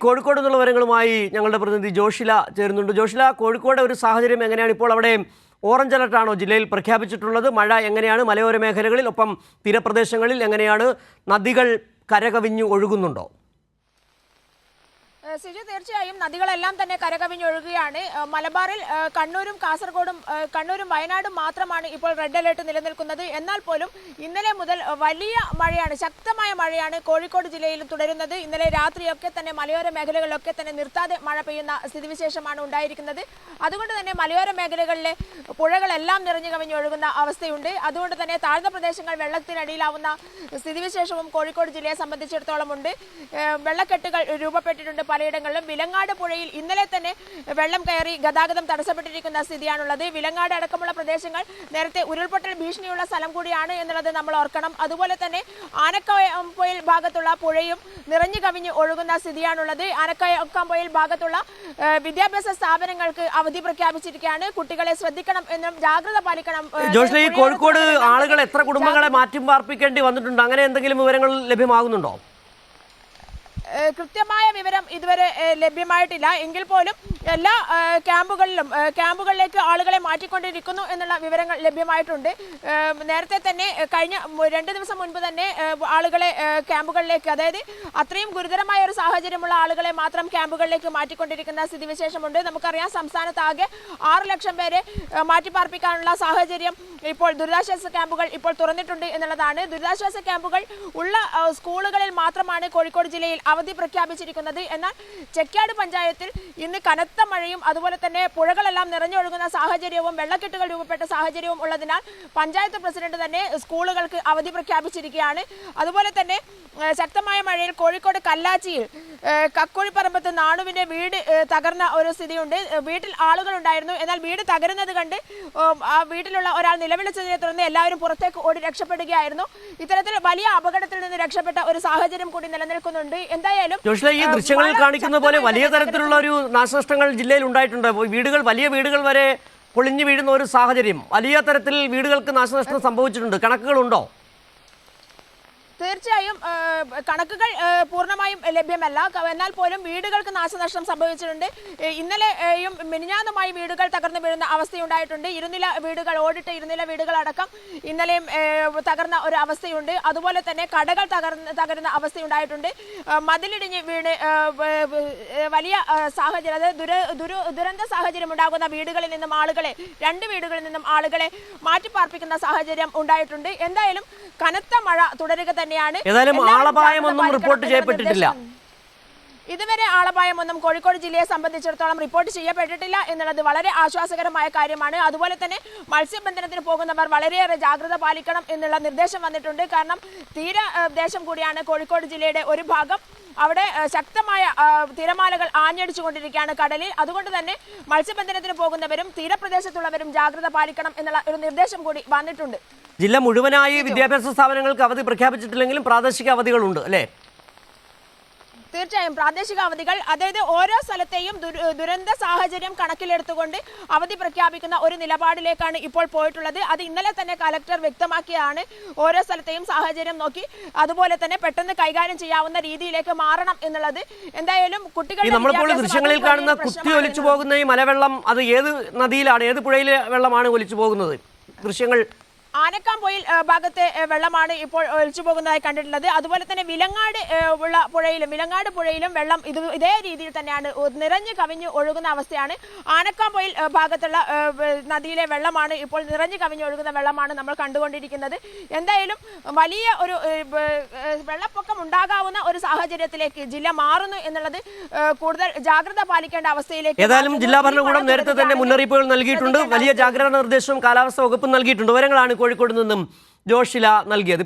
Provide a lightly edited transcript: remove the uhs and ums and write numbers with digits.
കോഴിക്കോട് നിന്നുള്ള വിവരങ്ങളുമായി ഞങ്ങളുടെ പ്രതിനിധി ജോഷില ചേരുന്നുണ്ട്. ജോഷില, കോഴിക്കോട് ഒരു സാഹചര്യം എങ്ങനെയാണ് ഇപ്പോൾ? അവിടെ ഓറഞ്ച് അലർട്ടാണോ ജില്ലയിൽ പ്രഖ്യാപിച്ചിട്ടുള്ളത്? മഴ എങ്ങനെയാണ് മലയോര മേഖലകളിൽ, ഒപ്പം തീരപ്രദേശങ്ങളിൽ എങ്ങനെയാണ്? നദികൾ കരകവിഞ്ഞു ഒഴുകുന്നുണ്ടോ? സിജു, തീർച്ചയായും നദികളെല്ലാം തന്നെ കരകവിഞ്ഞൊഴുകുകയാണ്. മലബാറിൽ കണ്ണൂരും വയനാടും മാത്രമാണ് ഇപ്പോൾ റെഡ് അലേർട്ട് നിലനിൽക്കുന്നത്. എന്നാൽ പോലും ഇന്നലെ മുതൽ വലിയ മഴയാണ്, ശക്തമായ മഴയാണ് കോഴിക്കോട് ജില്ലയിൽ തുടരുന്നത്. ഇന്നലെ രാത്രിയൊക്കെ തന്നെ മലയോര മേഖലകളിലൊക്കെ തന്നെ നിർത്താതെ മഴ പെയ്യുന്ന സ്ഥിതിവിശേഷമാണ് ഉണ്ടായിരിക്കുന്നത്. അതുകൊണ്ട് തന്നെ മലയോര മേഖലകളിലെ പുഴകളെല്ലാം നിറഞ്ഞു കവിഞ്ഞൊഴുകുന്ന അവസ്ഥയുണ്ട്. അതുകൊണ്ട് തന്നെ താഴ്ന്ന പ്രദേശങ്ങൾ വെള്ളത്തിനടിയിലാവുന്ന സ്ഥിതിവിശേഷവും കോഴിക്കോട് ജില്ലയെ സംബന്ധിച്ചിടത്തോളം ഉണ്ട്. വെള്ളക്കെട്ടുകൾ രൂപപ്പെട്ടിട്ടുണ്ട് പലയിടങ്ങളിലും. വിലങ്ങാട് പുഴയിൽ ഇന്നലെ തന്നെ വെള്ളം കയറി ഗതാഗതം തടസ്സപ്പെട്ടിരിക്കുന്ന സ്ഥിതിയാണുള്ളത്. വിലങ്ങാട് അടക്കമുള്ള പ്രദേശങ്ങൾ നേരത്തെ ഉരുൾപൊട്ടൽ ഭീഷണിയുള്ള സ്ഥലം കൂടിയാണ് എന്നുള്ളത് നമ്മൾ ഓർക്കണം. അതുപോലെ തന്നെ ആനക്കാംപൊയിൽ ഭാഗത്തുള്ള പുഴയും നിറഞ്ഞു കവിഞ്ഞ് ഒഴുകുന്ന സ്ഥിതിയാണുള്ളത്. ആനക്കാംപൊയിൽ ഭാഗത്തുള്ള വിദ്യാഭ്യാസ സ്ഥാപനങ്ങൾക്ക് അവധി പ്രഖ്യാപിച്ചിരിക്കുകയാണ്. കുട്ടികളെ ശ്രദ്ധിക്കണം എന്നും ജാഗ്രത പാലിക്കണം. ജോഷ്ലി, കോഴിക്കോട് ആളുകൾ എത്ര കുടുംബങ്ങളെ മാറ്റി പാർപ്പിക്കേണ്ടി വന്നിട്ടുണ്ട്? അങ്ങനെ എന്തെങ്കിലും വിവരങ്ങൾ ലഭ്യമാകുന്നുണ്ടോ? കൃത്യമായ വിവരം ഇതുവരെ ലഭ്യമായിട്ടില്ല. എങ്കിൽ പോലും എല്ലാ ക്യാമ്പുകളിലേക്ക് ആളുകളെ മാറ്റിക്കൊണ്ടിരിക്കുന്നു എന്നുള്ള വിവരങ്ങൾ ലഭ്യമായിട്ടുണ്ട്. നേരത്തെ തന്നെ കഴിഞ്ഞ 2 ദിവസം മുൻപ് തന്നെ ആളുകളെ ക്യാമ്പുകളിലേക്ക്, അതായത് അത്രയും ഗുരുതരമായ ഒരു സാഹചര്യമുള്ള ആളുകളെ മാത്രം ക്യാമ്പുകളിലേക്ക് മാറ്റിക്കൊണ്ടിരിക്കുന്ന സ്ഥിതിവിശേഷമുണ്ട്. നമുക്കറിയാം, സംസ്ഥാനത്താകെ 6 ലക്ഷം പേരെ മാറ്റിപ്പാർപ്പിക്കാനുള്ള സാഹചര്യം ഇപ്പോൾ ദുരിതാശ്വാസ ക്യാമ്പുകൾ ഇപ്പോൾ തുറന്നിട്ടുണ്ട് എന്നുള്ളതാണ്. ദുരിതാശ്വാസ ക്യാമ്പുകൾ ഉള്ള സ്കൂളുകളിൽ മാത്രമാണ് കോഴിക്കോട് ജില്ലയിൽ അവധി പ്രഖ്യാപിച്ചിരിക്കുന്നത്. എന്നാൽ ചെക്യാട് പഞ്ചായത്തിൽ ഇന്ന് കനത്ത മഴയും അതുപോലെ തന്നെ പുഴകളെല്ലാം നിറഞ്ഞൊഴുകുന്ന സാഹചര്യവും വെള്ളക്കെട്ടുകൾ രൂപപ്പെട്ട സാഹചര്യവും ഉള്ളതിനാൽ പഞ്ചായത്ത് പ്രസിഡന്റ് തന്നെ സ്കൂളുകൾക്ക് അവധി പ്രഖ്യാപിച്ചിരിക്കുകയാണ്. അതുപോലെ തന്നെ ശക്തമായ മഴയിൽ കോഴിക്കോട് കല്ലാച്ചിയിൽ കക്കോഴിപ്പറമ്പത്ത് നാണുവിന്റെ വീട് തകർന്ന ഒരു സ്ഥിതിയുണ്ട്. വീട്ടിൽ ആളുകൾ ഉണ്ടായിരുന്നു. എന്നാൽ വീട് തകരുന്നത് കണ്ട് ആ വീട്ടിലുള്ള ഒരാൾ നിലവിളിച്ചതിനെ തുടർന്ന് എല്ലാവരും പുറത്തേക്ക് ഓടി രക്ഷപ്പെടുകയായിരുന്നു. ഇത്തരത്തിൽ വലിയ അപകടത്തിൽ നിന്ന് രക്ഷപ്പെട്ട ഒരു സാഹചര്യം കൂടി നിലനിൽക്കുന്നുണ്ട്. എന്തായാലും ഈ ദൃശ്യങ്ങളിൽ കാണിക്കുന്ന പോലെ വലിയ തരത്തിലുള്ള ഒരു നാശനഷ്ടങ്ങൾ ജില്ലയിൽ ഉണ്ടായിട്ടുണ്ട്. വലിയ വീടുകൾ വരെ പൊളിഞ്ഞു വീഴുന്ന ഒരു സാഹചര്യം, വലിയ തരത്തിൽ വീടുകൾക്ക് നാശനഷ്ടം സംഭവിച്ചിട്ടുണ്ട്. കണക്കുകളുണ്ടോ? തീർച്ചയായും കണക്കുകൾ പൂർണ്ണമായും ലഭ്യമല്ല. എന്നാൽ പോലും വീടുകൾക്ക് നാശനഷ്ടം സംഭവിച്ചിട്ടുണ്ട്. ഇന്നലെയും മിനിഞ്ഞാന്നുമായി വീടുകൾ തകർന്നു വീഴുന്ന അവസ്ഥയുണ്ടായിട്ടുണ്ട്. ഓടിട്ട ഇരുനില വീടുകൾ അടക്കം ഇന്നലെയും തകർന്ന ഒരു അവസ്ഥയുണ്ട്. അതുപോലെ തന്നെ കടകൾ തകരുന്ന അവസ്ഥയുണ്ടായിട്ടുണ്ട്. മതിലിടിഞ്ഞ് വീണ് വലിയ സാഹചര്യം, അതായത് ദുരന്ത സാഹചര്യം ഉണ്ടാകുന്ന വീടുകളിൽ നിന്നും ആളുകളെ, 2 വീടുകളിൽ നിന്നും ആളുകളെ മാറ്റിപ്പാർപ്പിക്കുന്ന സാഹചര്യം ഉണ്ടായിട്ടുണ്ട്. എന്തായാലും കനത്ത മഴ തുടരുക തന്നെയാണ്. ആളപായമൊന്നും റിപ്പോർട്ട് ചെയ്യപ്പെട്ടിട്ടില്ല. ഇതുവരെ ആളപായമൊന്നും കോഴിക്കോട് ജില്ലയെ സംബന്ധിച്ചിടത്തോളം റിപ്പോർട്ട് ചെയ്യപ്പെട്ടിട്ടില്ല എന്നുള്ളത് വളരെ ആശ്വാസകരമായ കാര്യമാണ്. അതുപോലെ തന്നെ മത്സ്യബന്ധനത്തിന് പോകുന്നവർ വളരെയേറെ ജാഗ്രത പാലിക്കണം എന്നുള്ള നിർദ്ദേശം വന്നിട്ടുണ്ട്. കാരണം തീരദേശം കൂടിയാണ് കോഴിക്കോട് ജില്ലയുടെ ഒരു ഭാഗം. അവിടെ ശക്തമായ തിരമാലകൾ ആഞ്ഞടിച്ചുകൊണ്ടിരിക്കുകയാണ് കടലിൽ. അതുകൊണ്ട് തന്നെ മത്സ്യബന്ധനത്തിന് പോകുന്നവരും തീരപ്രദേശത്തുള്ളവരും ജാഗ്രത പാലിക്കണം എന്നുള്ള ഒരു നിർദ്ദേശം കൂടി വന്നിട്ടുണ്ട്. ജില്ല മുഴുവനായി വിദ്യാഭ്യാസ സ്ഥാപനങ്ങൾക്ക് അവധി പ്രഖ്യാപിച്ചിട്ടില്ലെങ്കിലും പ്രാദേശിക അവധികളുണ്ട് അല്ലേ? തീർച്ചയായും പ്രാദേശിക അവധികൾ, അതായത് ഓരോ സ്ഥലത്തെയും ദുരന്ത സാഹചര്യം കണക്കിലെടുത്തുകൊണ്ട് അവധി പ്രഖ്യാപിക്കുന്ന ഒരു നിലപാടിലേക്കാണ് ഇപ്പോൾ പോയിട്ടുള്ളത്. അത് ഇന്നലെ തന്നെ കലക്ടർ വ്യക്തമാക്കിയാണ്. ഓരോ സ്ഥലത്തെയും സാഹചര്യം നോക്കി അതുപോലെ തന്നെ പെട്ടെന്ന് കൈകാര്യം ചെയ്യാവുന്ന രീതിയിലേക്ക് മാറണം എന്നുള്ളത്. എന്തായാലും കുട്ടികൾ നമ്മളിപ്പോൾ ദൃശ്യങ്ങളിൽ കാണുന്ന കുത്തി ഒലിച്ചു പോകുന്ന ഈ മലവെള്ളം, അത് ഏത് നദിയിലാണ്, ഏത് പുഴയിലെ വെള്ളമാണ് ഒലിച്ചു പോകുന്നത്? ദൃശ്യങ്ങൾ ആനക്കാംപൊയിൽ ഭാഗത്തെ വെള്ളമാണ് ഇപ്പോൾ ഒലിച്ചു പോകുന്നതായി കണ്ടിട്ടുള്ളത്. അതുപോലെ തന്നെ വിലങ്ങാട് പുഴയിലും വെള്ളം ഇതേ രീതിയിൽ തന്നെയാണ് നിറഞ്ഞു കവിഞ്ഞു ഒഴുകുന്ന അവസ്ഥയാണ്. ആനക്കാംപൊയിൽ ഭാഗത്തുള്ള നദിയിലെ വെള്ളമാണ് ഇപ്പോൾ നിറഞ്ഞു കവിഞ്ഞു ഒഴുകുന്ന വെള്ളമാണ് നമ്മൾ കണ്ടുകൊണ്ടിരിക്കുന്നത്. എന്തായാലും വലിയ ഒരു വെള്ളപ്പൊക്കം ഉണ്ടാകാവുന്ന ഒരു സാഹചര്യത്തിലേക്ക് ജില്ല മാറുന്നു എന്നുള്ളത് കൂടുതൽ ജാഗ്രത പാലിക്കേണ്ട അവസ്ഥയിലേക്ക്. ഏതായാലും ജില്ലാ ഭരണകൂടം നേരത്തെ തന്നെ മുന്നറിയിപ്പുകൾ നൽകിയിട്ടുണ്ട്. വലിയ ജാഗ്രതാ നിർദ്ദേശവും കാലാവസ്ഥാ വകുപ്പ് നൽകിയിട്ടുണ്ട്. വിവരങ്ങളാണ് കോഴിക്കോട് നിന്നും ജോഷില നൽകിയത്.